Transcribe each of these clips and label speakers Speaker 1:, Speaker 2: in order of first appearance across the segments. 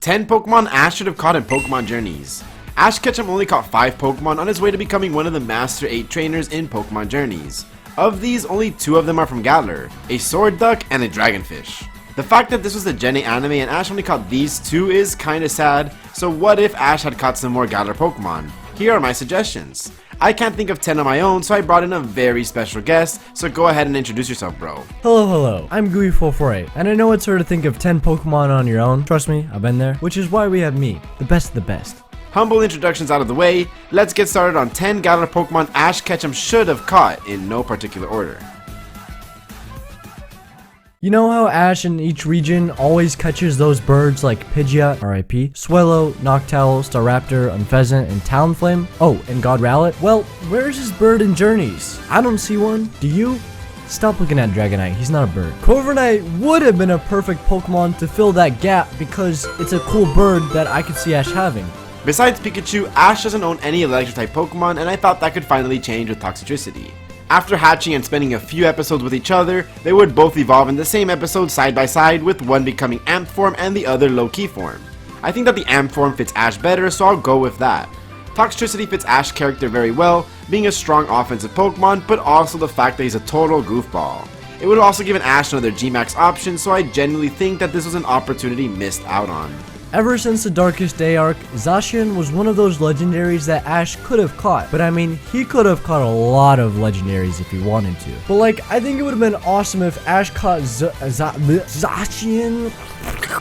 Speaker 1: 10 Pokemon Ash should have caught in Pokemon Journeys. Ash Ketchum only caught 5 Pokemon on his way to becoming one of the Master 8 trainers in Pokemon Journeys. Of these, only 2 of them are from Galar, a Sword Duck and a Dragonfish. The fact that this was the Gen 8 anime and Ash only caught these 2 is kinda sad, so what if Ash had caught some more Galar Pokemon? Here are my suggestions. I can't think of 10 on my own, so I brought in a very special guest, so go ahead and introduce yourself, bro.
Speaker 2: Hello, I'm Gooey448, and I know it's hard to think of 10 Pokemon on your own. Trust me, I've been there, which is why we have me, the best of the best.
Speaker 1: Humble introductions out of the way, let's get started on 10 Galar Pokemon Ash Ketchum should have caught in no particular order.
Speaker 2: You know how Ash in each region always catches those birds like Pidgeot, RIP, Swallow, Noctowl, Staraptor, Unpheasant, and Talonflame? Oh, and God Rowlet? Well, where's his bird in Journeys? I don't see one. Do you? Stop looking at Dragonite, he's not a bird. Corviknight would have been a perfect Pokemon to fill that gap because it's a cool bird that I could see Ash having.
Speaker 1: Besides Pikachu, Ash doesn't own any electric-type Pokemon, and I thought that could finally change with Toxtricity. After hatching and spending a few episodes with each other, they would both evolve in the same episode side by side, with one becoming Amp form and the other low-key form. I think that the Amp form fits Ash better, so I'll go with that. Toxtricity fits Ash's character very well, being a strong offensive Pokemon, but also the fact that he's a total goofball. It would also give an Ash another Gmax option, so I genuinely think that this was an opportunity missed out on.
Speaker 2: Ever since the Darkest Day arc, Zacian was one of those legendaries that Ash could have caught. But I mean, he could have caught a lot of legendaries if he wanted to. But like, I think it would have been awesome if Ash caught Zacian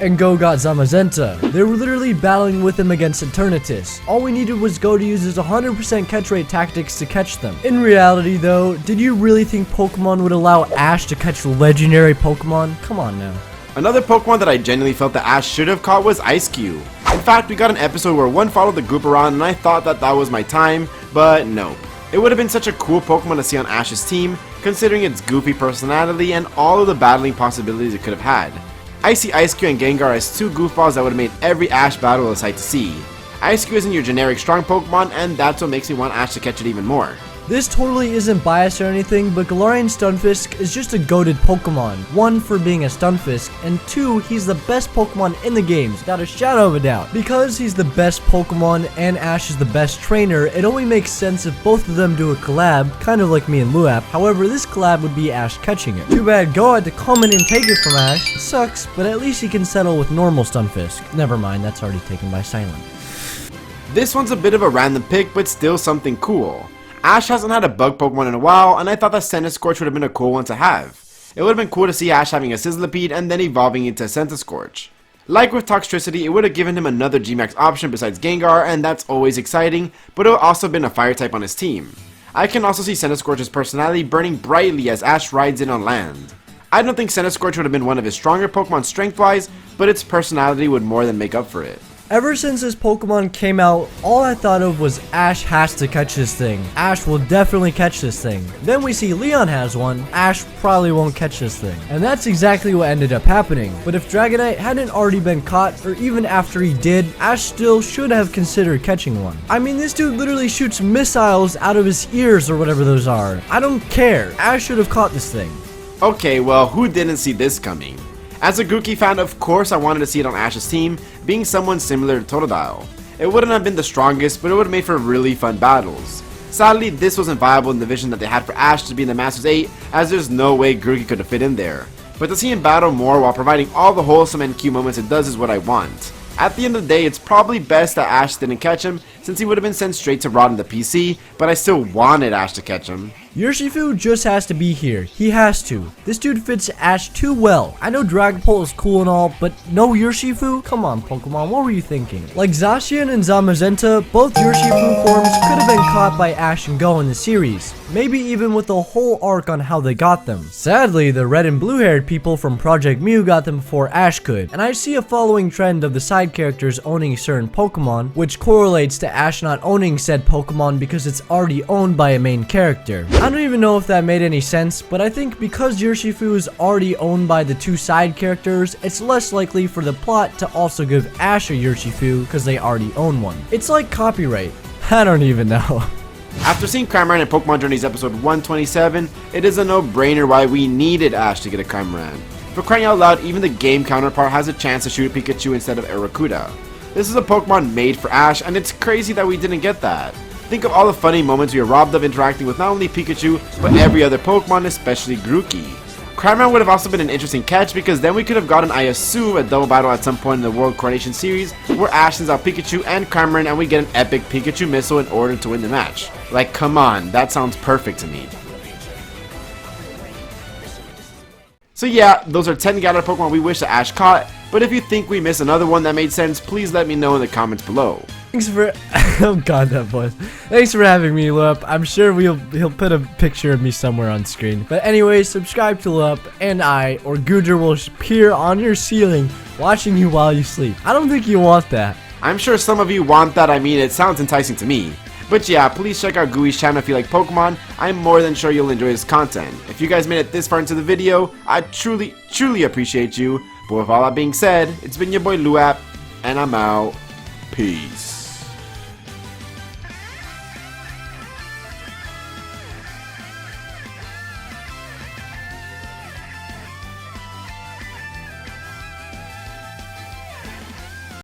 Speaker 2: and Go got Zamazenta. They were literally battling with him against Eternatus. All we needed was Go to use his 100% catch rate tactics to catch them. In reality though, did you really think Pokemon would allow Ash to catch legendary Pokemon? Come on now.
Speaker 1: Another Pokemon that I genuinely felt that Ash should have caught was Eiscue. In fact, we got an episode where one followed the group around and I thought that that was my time, but nope. It would have been such a cool Pokemon to see on Ash's team, considering its goofy personality and all of the battling possibilities it could have had. I see Eiscue and Gengar as 2 goofballs that would have made every Ash battle a sight to see. Eiscue isn't your generic strong Pokemon, and that's what makes me want Ash to catch it even more.
Speaker 2: This totally isn't biased or anything, but Galarian Sunfisk is just a goated Pokemon. 1, for being a Sunfisk, and 2, he's the best Pokemon in the games, without a shadow of a doubt. Because he's the best Pokemon and Ash is the best trainer, it only makes sense if both of them do a collab, kind of like me and Luap. However, this collab would be Ash catching it. Too bad Go had to come in and take it from Ash. It sucks, but at least he can settle with normal Sunfisk. Never mind, that's already taken by Silent.
Speaker 1: This one's a bit of a random pick, but still something cool. Ash hasn't had a bug Pokemon in a while, and I thought that Centiskorch would have been a cool one to have. It would have been cool to see Ash having a Sizzlipede and then evolving into Centiskorch. Like with Toxtricity, it would have given him another Gmax option besides Gengar, and that's always exciting, but it would also have been a fire type on his team. I can also see Centiskorch's personality burning brightly as Ash rides in on land. I don't think Centiskorch would have been one of his stronger Pokemon strength-wise, but its personality would more than make up for it.
Speaker 2: Ever since this Pokemon came out, all I thought of was Ash has to catch this thing. Ash will definitely catch this thing. Then we see Leon has one, Ash probably won't catch this thing. And that's exactly what ended up happening. But if Dragonite hadn't already been caught, or even after he did, Ash still should have considered catching one. I mean, this dude literally shoots missiles out of his ears or whatever those are. I don't care. Ash should have caught this thing.
Speaker 1: Okay, well, who didn't see this coming? As a Grookey fan, of course I wanted to see it on Ash's team, being someone similar to Totodile. It wouldn't have been the strongest, but it would have made for really fun battles. Sadly, this wasn't viable in the vision that they had for Ash to be in the Masters 8, as there's no way Grookey could have fit in there. But to see him battle more while providing all the wholesome and cute moments it does is what I want. At the end of the day, it's probably best that Ash didn't catch him, since he would have been sent straight to rot in the PC, but I still wanted Ash to catch him.
Speaker 2: Urshifu just has to be here. He has to. This dude fits Ash too well. I know Dragapult is cool and all, but no Urshifu? Come on, Pokemon, what were you thinking? Like Zacian and Zamazenta, both Urshifu forms could have been caught by Ash and Go in the series. Maybe even with the whole arc on how they got them. Sadly, the red and blue haired people from Project Mew got them before Ash could. And I see a following trend of the side characters owning certain Pokemon, which correlates to Ash not owning said Pokemon because it's already owned by a main character. I don't even know if that made any sense, but I think because Urshifu is already owned by the 2 side characters, it's less likely for the plot to also give Ash a Urshifu because they already own one. It's like copyright. I don't even know.
Speaker 1: After seeing Cramaront in Pokemon Journeys episode 127, it is a no-brainer why we needed Ash to get a Cramaront. For crying out loud, even the game counterpart has a chance to shoot a Pikachu instead of Arrokuda. This is a Pokemon made for Ash, and it's crazy that we didn't get that. Think of all the funny moments we are robbed of interacting with not only Pikachu, but every other Pokemon, especially Grookey. Cramaront would have also been an interesting catch, because then we could have gotten, I assume, a double battle at some point in the World Coronation Series, where Ash sends out Pikachu and Cramaront and we get an epic Pikachu missile in order to win the match. Like, come on, that sounds perfect to me. So yeah, those are 10 Galar Pokemon we wish that Ash caught, but if you think we missed another one that made sense, please let me know in the comments below.
Speaker 2: Thanks for oh god, that voice. Thanks for having me, Lup. I'm sure he'll put a picture of me somewhere on screen. But anyway, subscribe to Lup, and I or Googer will appear on your ceiling watching you while you sleep. I don't think you want that.
Speaker 1: I'm sure some of you want that. I mean, it sounds enticing to me. But yeah, please check out Gooey's channel if you like Pokemon. I'm more than sure you'll enjoy his content. If you guys made it this far into the video, I truly appreciate you. But with all that being said, it's been your boy Luap, and I'm out. Peace.